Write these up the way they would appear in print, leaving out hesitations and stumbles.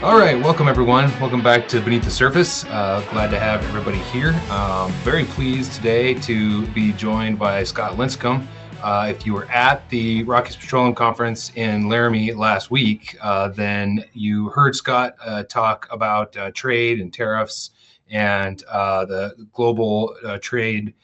All right, welcome everyone. Welcome back to Beneath the Surface. Glad to have everybody here. Very pleased today to be joined by Scott Lincicome. If you were at the Rockies Petroleum Conference in Laramie last week, then you heard Scott talk about trade and tariffs and the global trade,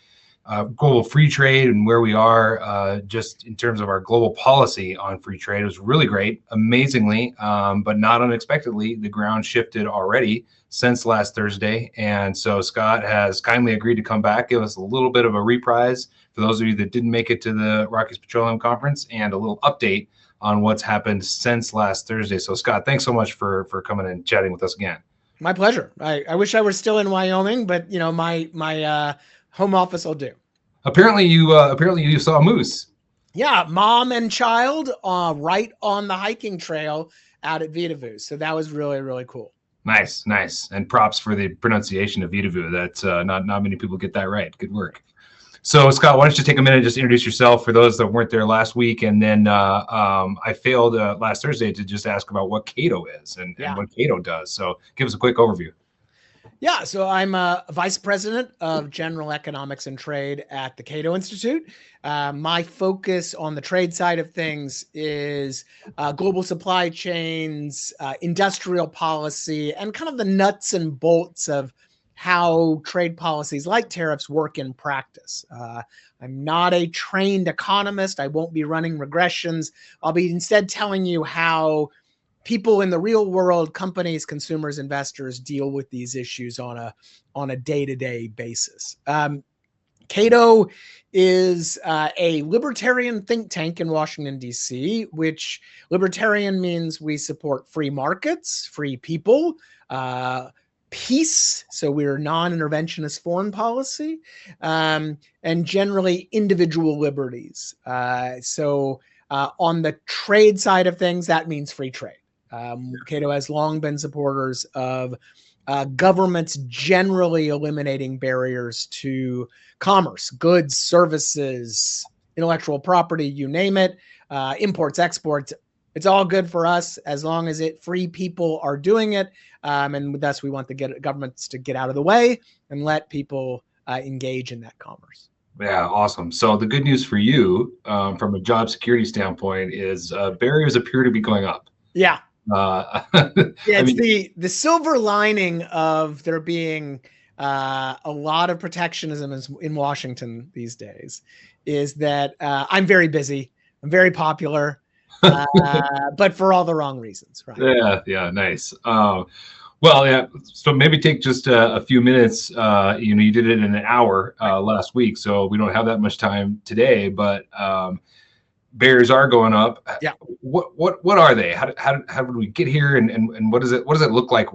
global free trade, and where we are just in terms of our global policy on free trade. It was really great. Amazingly, but not unexpectedly, the ground shifted already since last Thursday. And so Scott has kindly agreed to come back, give us a little bit of a reprise for those of you that didn't make it to the Rockies Petroleum Conference, and a little update on what's happened since last Thursday. So Scott, thanks so much for coming and chatting with us again. My pleasure. I wish I were still in Wyoming, but you know, my home office will do. Apparently you saw a moose. Yeah, mom and child right on the hiking trail out at Vitavu. So that was really, really cool. Nice. And props for the pronunciation of Vitavu. That's not many people get that right. Good work. So Scott, why don't you take a minute and just introduce yourself for those that weren't there last week, and then I failed last Thursday to just ask about what Cato is and what Cato does. So give us a quick overview. Yeah, so I'm a vice president of general economics and trade at the Cato Institute. My focus on the trade side of things is global supply chains, industrial policy, and kind of the nuts and bolts of how trade policies like tariffs work in practice. I'm not a trained economist. I won't be running regressions. I'll be instead telling you how people in the real world, companies, consumers, investors, deal with these issues on a day-to-day basis. Cato is a libertarian think tank in Washington, D.C., which libertarian means we support free markets, free people, peace, so we're non-interventionist foreign policy, and generally individual liberties. So on the trade side of things, that means free trade. Cato has long been supporters of governments generally eliminating barriers to commerce, goods, services, intellectual property, you name it, imports, exports. It's all good for us as long as free people are doing it. And thus we want the governments to get out of the way and let people engage in that commerce. Yeah, awesome. So the good news for you from a job security standpoint is barriers appear to be going up. Yeah. It's the silver lining of there being a lot of protectionism in Washington these days is that I'm very busy. I'm very popular. But for all the wrong reasons, right? Yeah, nice. Well, yeah. So maybe take just a few minutes. You did it in an hour last week, so we don't have that much time today. But barriers are going up. Yeah. What are they? How did we get here? And what does it look like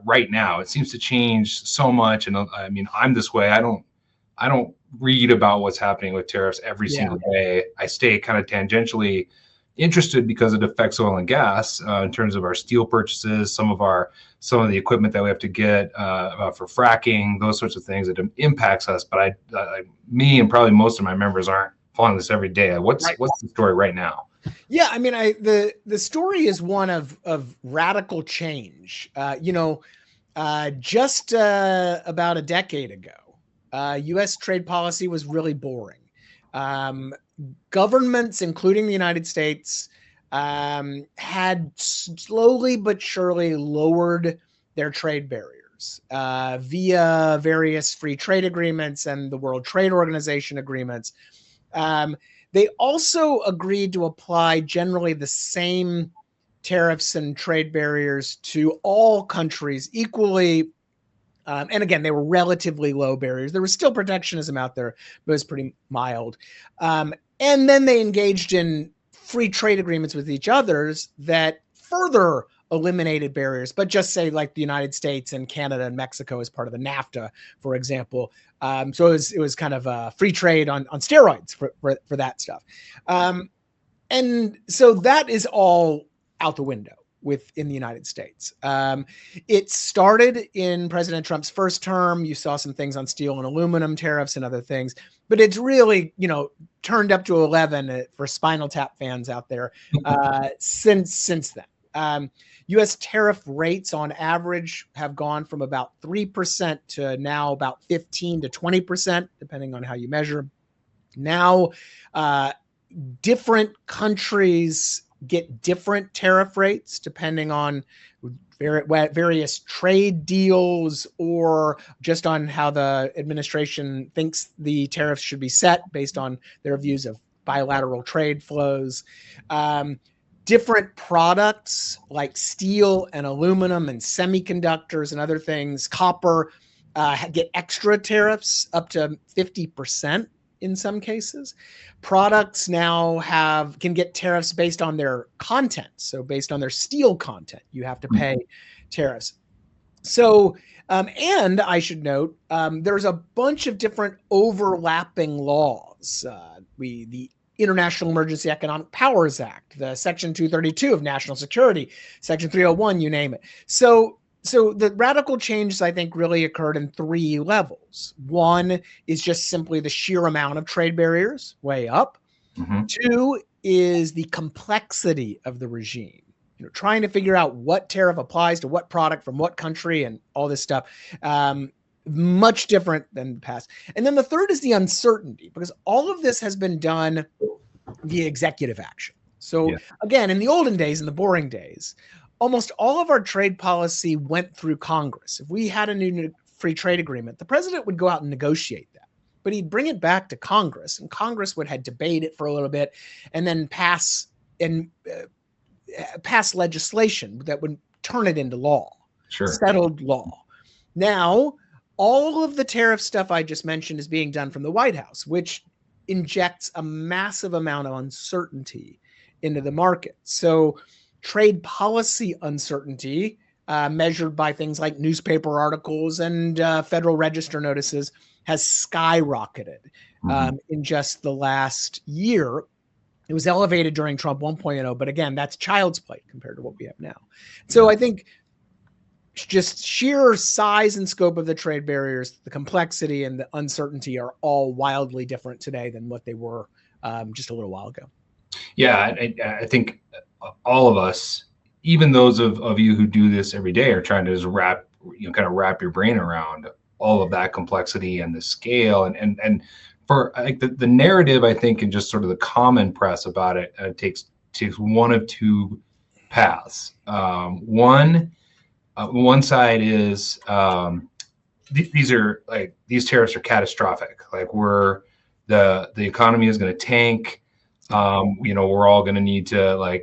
right now? It seems to change so much. And I mean, I'm this way. I don't read about what's happening with tariffs every single day. I stay kind of tangentially interested because it affects oil and gas in terms of our steel purchases, some of the equipment that we have to get for fracking, those sorts of things. It impacts us, but me and probably most of my members aren't following this every day. What's the story right now? Yeah, I mean, the story is one of radical change. Just about a decade ago, U.S. trade policy was really boring. Governments, including the United States, had slowly but surely lowered their trade barriers via various free trade agreements and the World Trade Organization agreements. They also agreed to apply generally the same tariffs and trade barriers to all countries equally. And again, they were relatively low barriers. There was still protectionism out there, but it was pretty mild. And then they engaged in free trade agreements with each others that further eliminated barriers, but just say like the United States and Canada and Mexico as part of the NAFTA, for example. So it was kind of free trade on steroids for that stuff. And so that is all out the window within the United States. It started in President Trump's first term. You saw some things on steel and aluminum tariffs and other things, but it's really, turned up to 11 for Spinal Tap fans out there since then. U.S. tariff rates on average have gone from about 3% to now about 15 to 20%, depending on how you measure. Now, different countries get different tariff rates depending on various trade deals or just on how the administration thinks the tariffs should be set based on their views of bilateral trade flows. Different products like steel and aluminum and semiconductors and other things, copper, get extra tariffs up to 50% in some cases. Products now can get tariffs based on their content. So based on their steel content, you have to pay tariffs. So, and I should note, there's a bunch of different overlapping laws. The International Emergency Economic Powers Act, the Section 232 of National Security, Section 301, you name it. So the radical changes, I think, really occurred in three levels. One is just simply the sheer amount of trade barriers, way up. Mm-hmm. Two is the complexity of the regime. Trying to figure out what tariff applies to what product from what country and all this stuff. Much different than the past. And then the third is the uncertainty, because all of this has been done via executive action. So again, in the olden days, in the boring days, almost all of our trade policy went through Congress. If we had a new free trade agreement, the president would go out and negotiate that, but he'd bring it back to Congress, and Congress would have debate it for a little bit and then pass legislation that would turn it into law, settled law. Now, all of the tariff stuff I just mentioned is being done from the White House, which injects a massive amount of uncertainty into the market. So trade policy uncertainty, measured by things like newspaper articles and Federal Register notices, has skyrocketed in just the last year. It was elevated during Trump 1.0, but again, that's child's play compared to what we have now. So I think just sheer size and scope of the trade barriers, the complexity and the uncertainty are all wildly different today than what they were just a little while ago. Yeah, I think all of us, even those of you who do this every day, are trying to just wrap your brain around all of that complexity and the scale. And for like the narrative, I think, and just sort of the common press about it, takes one of two paths. One side is these tariffs are catastrophic. Like the economy is going to tank. We're all going to need to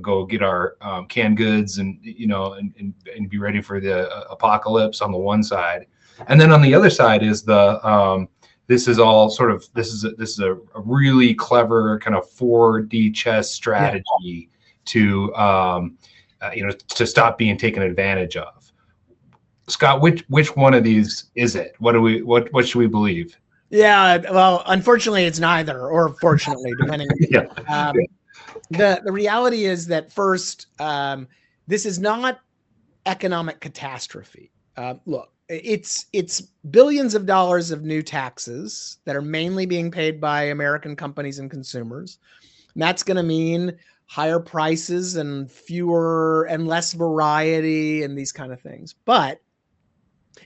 go get our canned goods and be ready for the apocalypse on the one side, and then on the other side is this is a really clever kind of 4D chess strategy to stop being taken advantage of. Scott, which one of these is it? What should we believe? Yeah, well, unfortunately, it's neither, or fortunately, depending. The reality is that first, this is not economic catastrophe. Look, it's billions of dollars of new taxes that are mainly being paid by American companies and consumers. And that's going to mean higher prices and fewer and less variety and these kind of things.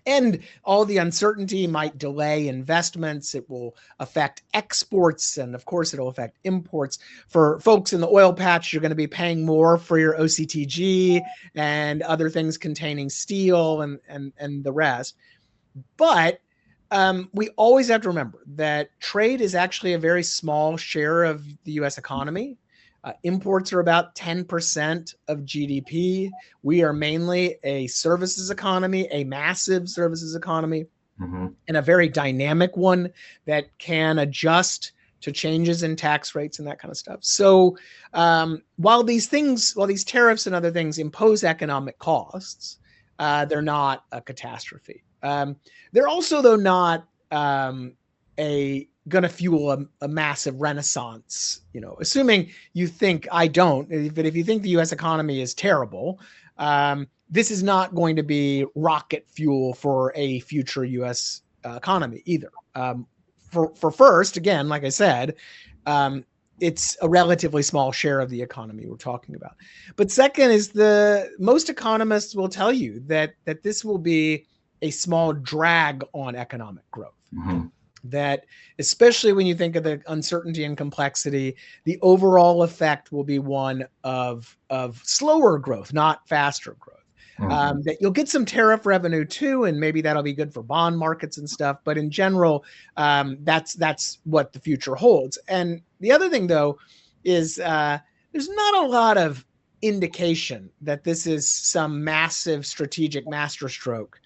And all the uncertainty might delay investments. It will affect exports. And of course, it'll affect imports. For folks in the oil patch, you're going to be paying more for your OCTG and other things containing steel and the rest. But we always have to remember that trade is actually a very small share of the U.S. economy. Imports are about 10% of GDP. We are mainly a services economy, a massive services economy, and a very dynamic one that can adjust to changes in tax rates and that kind of stuff. So while these tariffs and other things impose economic costs, they're not a catastrophe. They're also, though, not going to fuel a massive renaissance, assuming you think I don't, but if you think the U.S. economy is terrible, this is not going to be rocket fuel for a future U.S. Economy either. For first, again, like I said, it's a relatively small share of the economy we're talking about. But second is most economists will tell you that this will be a small drag on economic growth. Mm-hmm. That especially when you think of the uncertainty and complexity, the overall effect will be one of slower growth, not faster growth. Mm-hmm. That you'll get some tariff revenue too, and maybe that'll be good for bond markets and stuff. But in general, that's what the future holds. And the other thing, though, is there's not a lot of indication that this is some massive strategic masterstroke.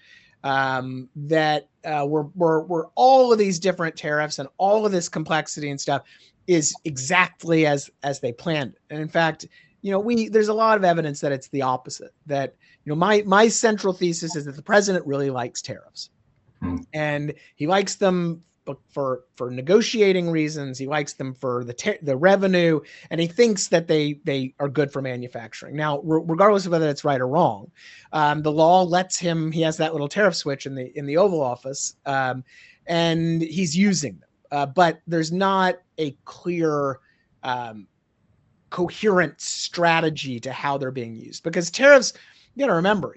That we're all of these different tariffs and all of this complexity and stuff is exactly as they planned. And in fact, there's a lot of evidence that it's the opposite. That my central thesis is that the president really likes tariffs, and he likes them for negotiating reasons. He likes them for the revenue, and he thinks that they are good for manufacturing. Now, regardless of whether it's right or wrong, the law lets him. He has that little tariff switch in the Oval Office, and he's using them. But there's not a clear, coherent strategy to how they're being used, because tariffs, you got to remember,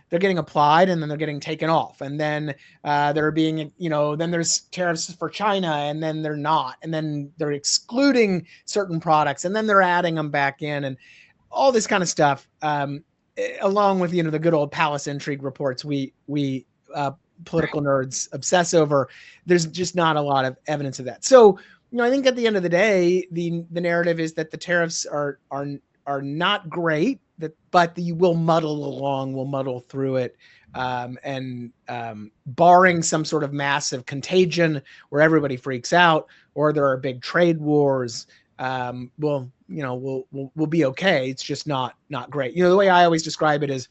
they're getting applied and then they're getting taken off. And then they're being, then there's tariffs for China and then they're not. And then they're excluding certain products and then they're adding them back in and all this kind of stuff. Along with, the good old palace intrigue reports we political nerds obsess over. There's just not a lot of evidence of that. So, I think at the end of the day, the narrative is that the tariffs are not great, but you will muddle through it, and barring some sort of massive contagion where everybody freaks out, or there are big trade wars, we'll be okay. It's just not great. The way I always describe it is,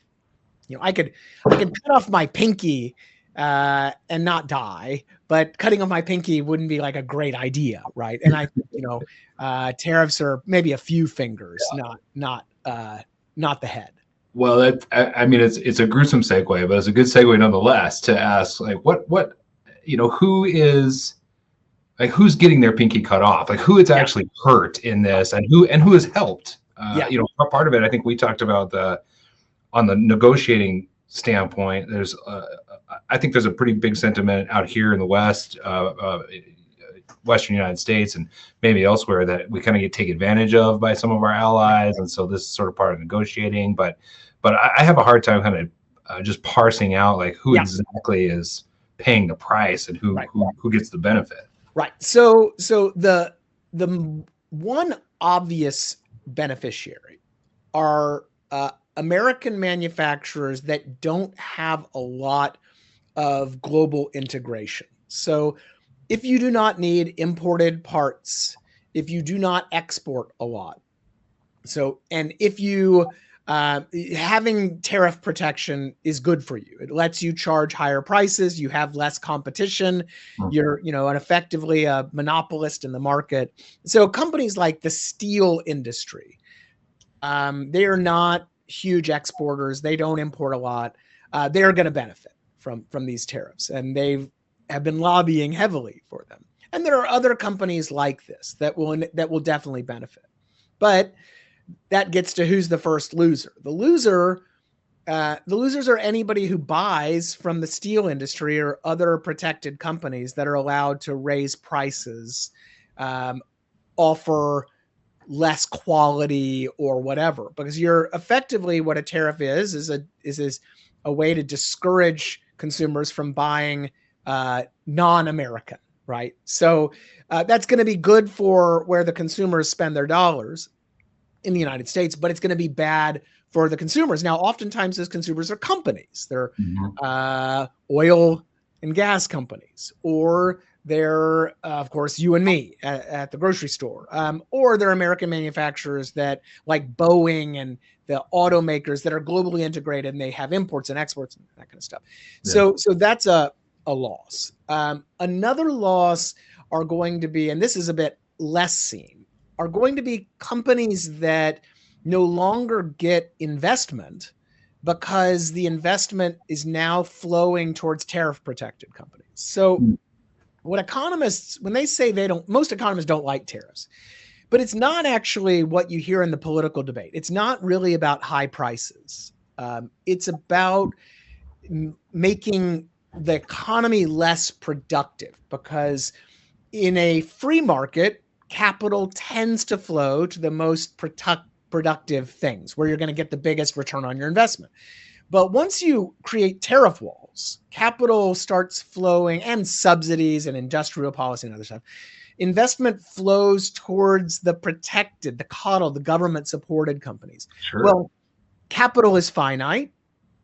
I could cut off my pinky and not die, but cutting off my pinky wouldn't be like a great idea, right? And I think tariffs are maybe a few fingers, not the head. Well, it's a gruesome segue, but it's a good segue nonetheless to ask, like, who's getting their pinky cut off? Like, who is actually hurt in this, and who is helped? Part of it, I think we talked about on the negotiating standpoint. I think there's a pretty big sentiment out here in the West, Western United States, and maybe elsewhere, that we kind of take advantage of by some of our allies, and so this is sort of part of negotiating. But I have a hard time kind of just parsing out like who exactly is paying the price and who gets the benefit. Right. So the one obvious beneficiary are American manufacturers that don't have a lot of global integration. So if you do not need imported parts, if you do not export a lot, and if you having tariff protection is good for you. It lets you charge higher prices. You have less competition. You're, effectively a monopolist in the market. So companies like the steel industry, they are not huge exporters. They don't import a lot. They're going to benefit from these tariffs, and they have been lobbying heavily for them. And there are other companies like this that will definitely benefit. But that gets to who's the first loser. The losers are anybody who buys from the steel industry or other protected companies that are allowed to raise prices, offer less quality or whatever. Because you're effectively, what a tariff is a way to discourage consumers from buying non-American, right? So that's going to be good for where the consumers spend their dollars in the United States, but it's going to be bad for the consumers. Now, oftentimes those consumers are companies. They're oil and gas companies, or they're, of course, you and me at the grocery store, or they're American manufacturers that, like Boeing and the automakers that are globally integrated, and they have imports and exports and that kind of stuff. Yeah. So that's a loss. Another loss are going to be, and this is a bit less seen, are going to be companies that no longer get investment because the investment is now flowing towards tariff protected companies. So what economists, when they say most economists don't like tariffs, But it's not actually what you hear in the political debate. It's not really about high prices. It's about making the economy less productive, because in a free market, capital tends to flow to the most productive things where you're going to get the biggest return on your investment. But once you create tariff walls, capital starts flowing, and subsidies and industrial policy and other stuff. Investment flows towards the protected, the coddled, the government-supported companies. Sure. Well, capital is finite,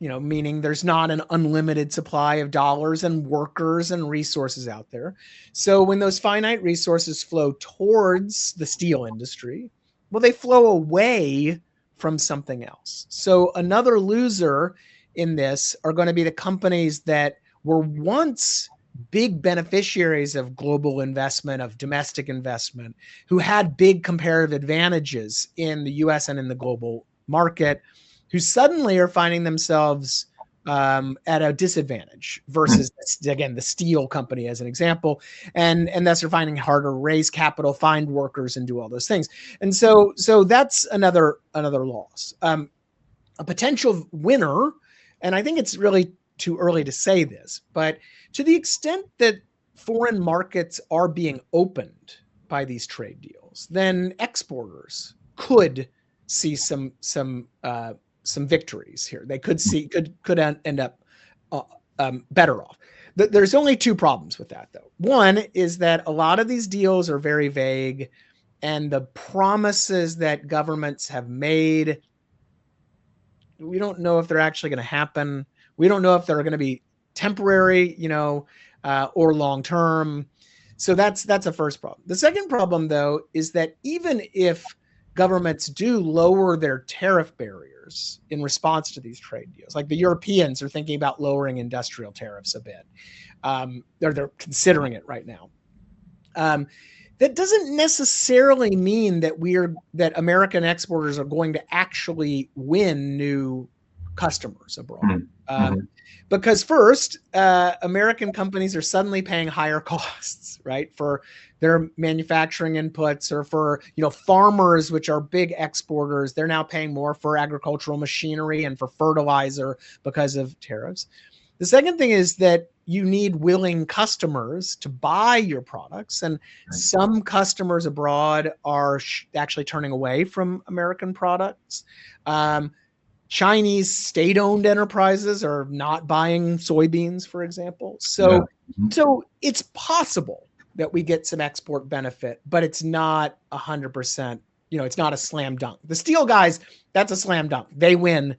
meaning there's not an unlimited supply of dollars and workers and resources out there. So when those finite resources flow towards the steel industry, well, they flow away from something else. So another loser in this are going to be the companies that were once big beneficiaries of global investment, of domestic investment, who had big comparative advantages in the US and in the global market, who suddenly are finding themselves at a disadvantage versus, again, the steel company as an example, and thus are finding it harder to raise capital, find workers, and do all those things. And so that's another loss. A potential winner, and I think it's really too early to say this, but to the extent that foreign markets are being opened by these trade deals, then exporters could see some victories here. They could end up better off. There's only two problems with that, though. One is that a lot of these deals are very vague, and the promises that governments have made, we don't know if they're actually going to happen. We don't know if they're going to be temporary, or long-term. So that's a first problem. The second problem, though, is that even if governments do lower their tariff barriers in response to these trade deals, like the Europeans are thinking about lowering industrial tariffs a bit, they're considering it right now. That doesn't necessarily mean that American exporters are going to actually win new customers abroad. Because first, American companies are suddenly paying higher costs, right, for their manufacturing inputs, or for, farmers, which are big exporters. They're now paying more for agricultural machinery and for fertilizer because of tariffs. The second thing is that you need willing customers to buy your products, and some customers abroad are actually turning away from American products. Chinese state-owned enterprises are not buying soybeans, for example. So it's possible that we get some export benefit, but it's not 100%. It's not a slam dunk. The steel guys, that's a slam dunk. They win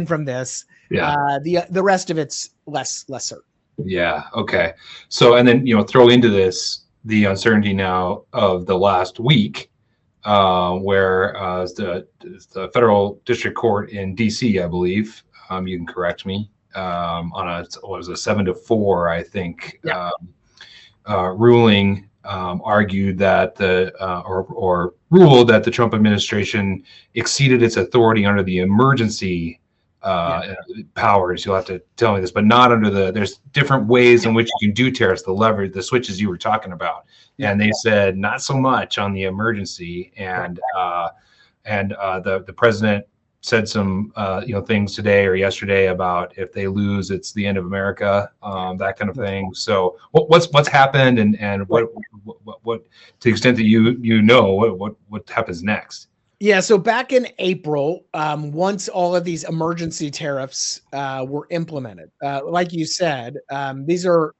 from this. Yeah. The rest of it's less certain. Yeah. Okay. So, and then throw into this the uncertainty now of the last week, where the federal district court in D.C., I believe, you can correct me, on a 7-4, I think, ruling, argued that or ruled that the Trump administration exceeded its authority under the emergency powers. You'll have to tell me this, but not under there's different ways in which you can do tariffs, the switches you were talking about. And they said not so much on the emergency, and the president said some things today or yesterday about if they lose, it's the end of America, that kind of thing. So what's happened, and what to the extent that what happens next? Yeah, so back in April, once all of these emergency tariffs were implemented, like you said, they are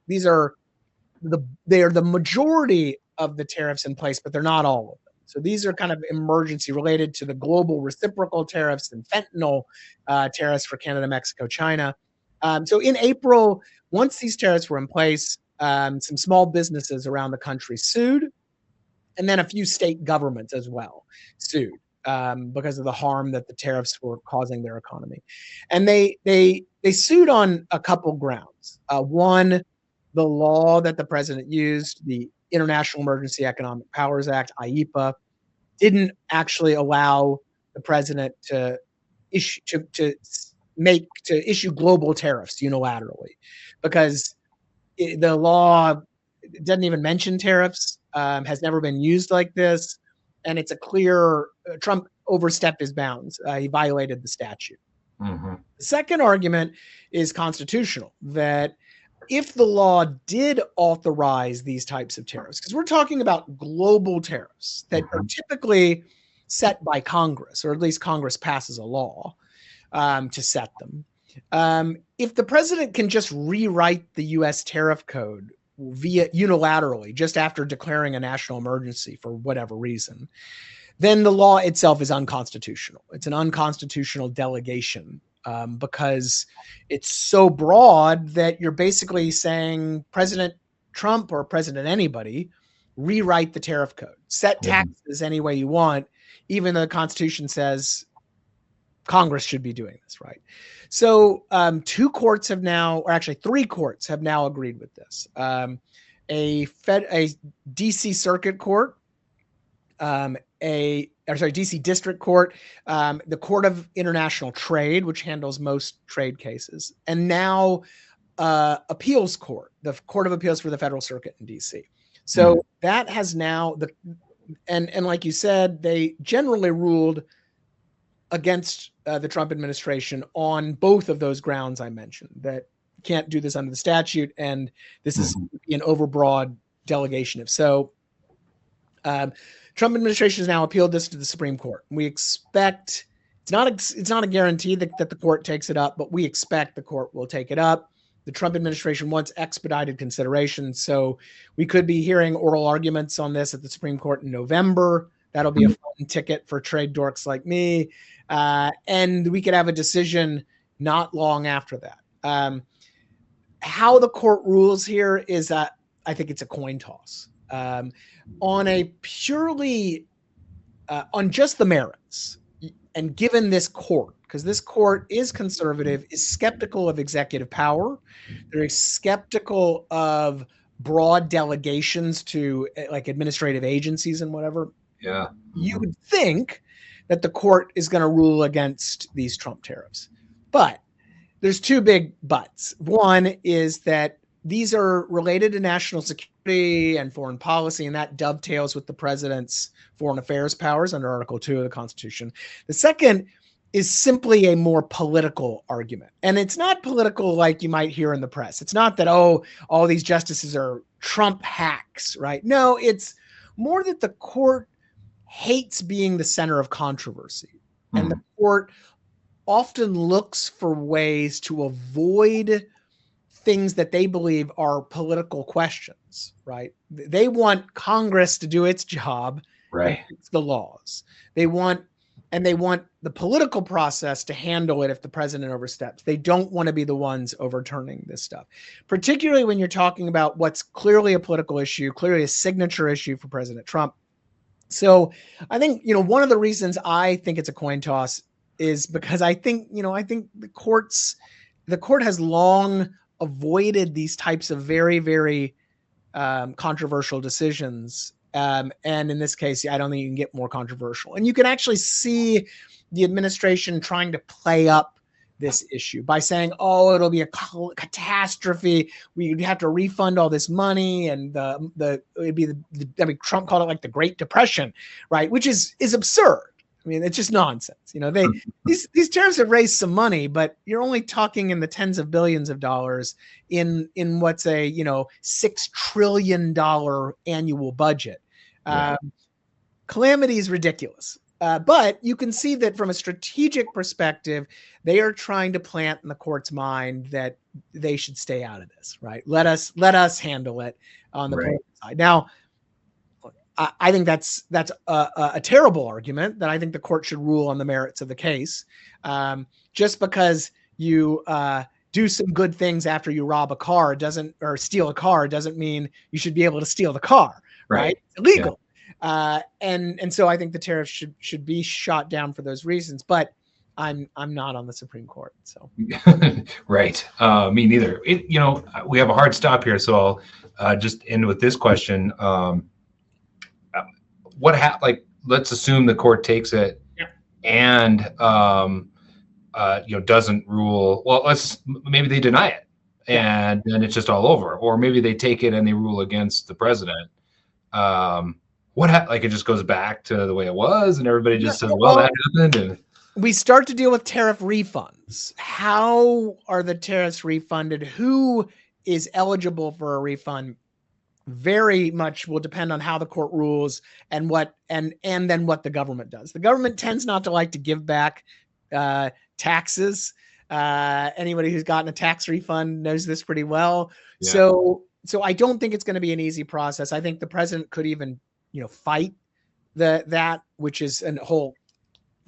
the majority of the tariffs in place, but they're not all of them. So these are kind of emergency related to the global reciprocal tariffs and fentanyl tariffs for Canada, Mexico, China. So in April, once these tariffs were in place, some small businesses around the country sued, and then a few state governments as well sued. Because of the harm that the tariffs were causing their economy. And they sued on a couple grounds. One, the law that the president used, the International Emergency Economic Powers Act, IEPA, didn't actually allow the president to issue global tariffs unilaterally, because the law doesn't even mention tariffs, has never been used like this. and it's a clear Trump overstepped his bounds. He violated the statute. Mm-hmm. The second argument is constitutional, that if the law did authorize these types of tariffs, because we're talking about global tariffs that are typically set by Congress, or at least Congress passes a law to set them. If the president can just rewrite the U.S. tariff code via unilaterally, just after declaring a national emergency for whatever reason, then the law itself is unconstitutional. It's an unconstitutional delegation because it's so broad that you're basically saying President Trump or President anybody rewrite the tariff code, set taxes any way you want, even though the Constitution says Congress should be doing this, right? So two courts have now, or actually three courts have now agreed with this. A DC Circuit Court, DC District Court, the Court of International Trade, which handles most trade cases, and now Appeals Court, the Court of Appeals for the Federal Circuit in DC. So that has now and like you said, they generally ruled against the Trump administration on both of those grounds I mentioned, that you can't do this under the statute, and this is an overbroad delegation. If so, Trump administration has now appealed this to the Supreme Court. We expect it's not a guarantee that the court takes it up, but we expect the court will take it up. The Trump administration wants expedited consideration, so we could be hearing oral arguments on this at the Supreme Court in November. That'll be a fun ticket for trade dorks like me, and we could have a decision not long after that. How the court rules here is that I think it's a coin toss. On a purely on just the merits, and given this court, because this court is conservative, is skeptical of executive power, they're skeptical of broad delegations to like administrative agencies and whatever. Yeah, you would think that the court is going to rule against these Trump tariffs, but there's two big buts. One is that these are related to national security and foreign policy, and that dovetails with the president's foreign affairs powers under Article 2 of the Constitution. The second is simply a more political argument. And it's not political like you might hear in the press. It's not that, oh, all these justices are Trump hacks, right? No, it's more that the court hates being the center of controversy. And the court often looks for ways to avoid things that they believe are political questions, right? They want Congress to do its job, right? It's the laws. They want the political process to handle it if the president oversteps. They don't want to be the ones overturning this stuff, particularly when you're talking about what's clearly a political issue, clearly a signature issue for President Trump. So I think, one of the reasons I think it's a coin toss is because I think the court has long avoided these types of very, very controversial decisions. And in this case, I don't think you can get more controversial. And you can actually see the administration trying to play up this issue by saying, oh, it'll be a catastrophe. We'd have to refund all this money. And it'd be Trump called it like the Great Depression, right? Which is absurd. I mean, it's just nonsense. These tariffs have raised some money, but you're only talking in the tens of billions of dollars in what's a $6 trillion annual budget. Calamity is ridiculous. But you can see that from a strategic perspective, they are trying to plant in the court's mind that they should stay out of this, right? Let us handle it on the political side. Now, I think that's a terrible argument that I think the court should rule on the merits of the case. Just because you do some good things after you rob a car or steal a car doesn't mean you should be able to steal the car, right? It's illegal. Yeah. And so I think the tariffs should be shot down for those reasons. But I'm not on the Supreme Court, so right. Me neither. We have a hard stop here, so I'll just end with this question. Let's assume the court takes it and doesn't rule. Well, maybe they deny it and then it's just all over, or maybe they take it and they rule against the president. like it just goes back to the way it was, and everybody just says, well, Well, that happened. And we start to deal with tariff refunds. How are the tariffs refunded? Who is eligible for a refund? Very much will depend on how the court rules and then what the government does. The government tends not to like to give back taxes. Anybody who's gotten a tax refund knows this pretty well. Yeah. So I don't think it's going to be an easy process. I think the president could even, fight that, which is a whole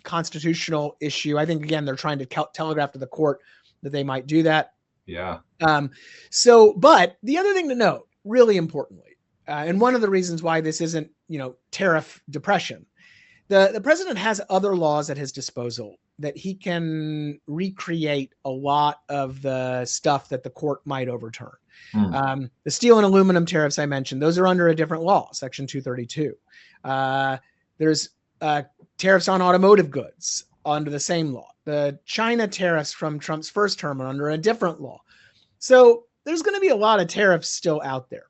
constitutional issue. I think, again, they're trying to telegraph to the court that they might do that. Yeah. But the other thing to note, really importantly, and one of the reasons why this isn't, tariff depression, the president has other laws at his disposal that he can recreate a lot of the stuff that the court might overturn. The steel and aluminum tariffs I mentioned, those are under a different law, Section 232. There's tariffs on automotive goods under the same law. The China tariffs from Trump's first term are under a different law. So there's going to be a lot of tariffs still out there.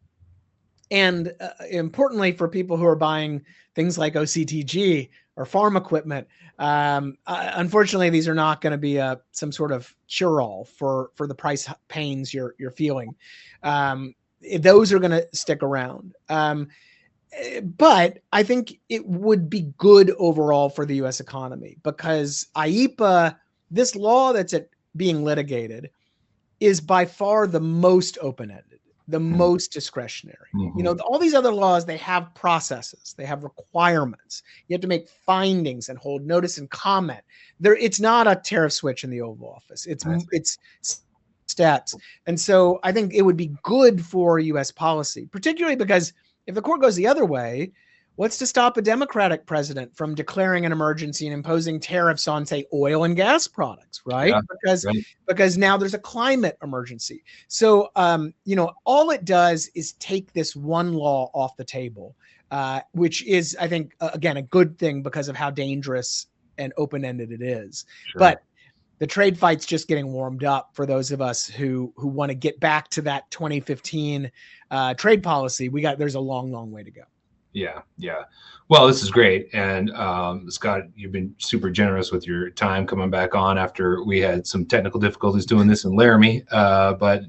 And importantly, for people who are buying things like OCTG or farm equipment, unfortunately, these are not going to be some sort of cure-all for the price pains you're feeling. Those are going to stick around. But I think it would be good overall for the U.S. economy, because IEEPA, this law that's being litigated, is by far the most open-ended, the most discretionary. All these other laws, they have processes, they have requirements. You have to make findings and hold notice and comment. It's not a tariff switch in the Oval Office. It's steps. And so I think it would be good for U.S. policy, particularly because if the court goes the other way, what's to stop a Democratic president from declaring an emergency and imposing tariffs on, say, oil and gas products, right? Yeah, because now there's a climate emergency. So, all it does is take this one law off the table, which is, I think, again, a good thing because of how dangerous and open-ended it is. Sure. But the trade fight's just getting warmed up for those of us who want to get back to that 2015 trade policy. There's a long, long way to go. Yeah. Well, this is great. And Scott, you've been super generous with your time coming back on after we had some technical difficulties doing this in Laramie. But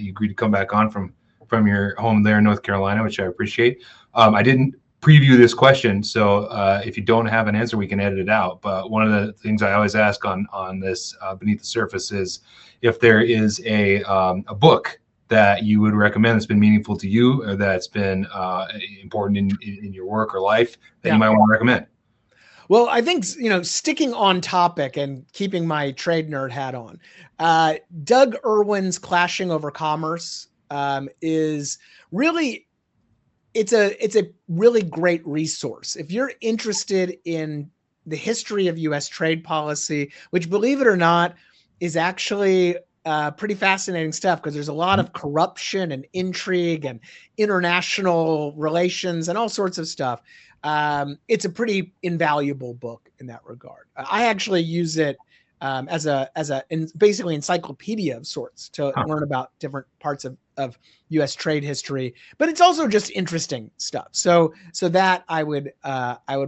you agreed to come back on from your home there in North Carolina, which I appreciate. I didn't preview this question, so if you don't have an answer, we can edit it out. But one of the things I always ask on this Beneath the Surface is if there is a book that you would recommend that's been meaningful to you, or that's been important in your work or life that you might want to recommend. Well, I think, sticking on topic and keeping my trade nerd hat on, Doug Irwin's Clashing Over Commerce is really, it's a really great resource. If you're interested in the history of U.S. trade policy, which, believe it or not, is actually pretty fascinating stuff, because there's a lot of corruption and intrigue and international relations and all sorts of stuff. It's a pretty invaluable book in that regard. I actually use it as basically encyclopedia of sorts to learn about different parts of U.S. trade history, but it's also just interesting stuff. So that I would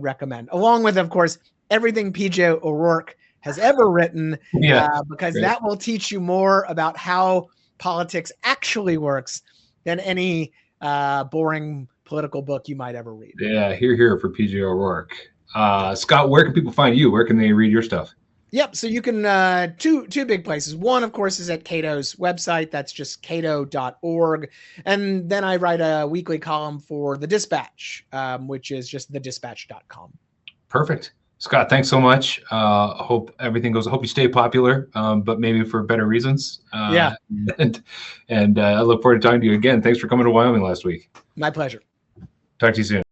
recommend, along with, of course, everything P.J. O'Rourke has ever written, because that will teach you more about how politics actually works than any boring political book you might ever read. Yeah, hear for P.J. O'Rourke. Scott, where can people find you? Where can they read your stuff? Yep. So you can, two big places. One, of course, is at Cato's website. That's just cato.org. And then I write a weekly column for The Dispatch, which is just thedispatch.com. Perfect. Scott, thanks so much. Hope everything goes. I hope you stay popular, but maybe for better reasons. And I look forward to talking to you again. Thanks for coming to Wyoming last week. My pleasure. Talk to you soon.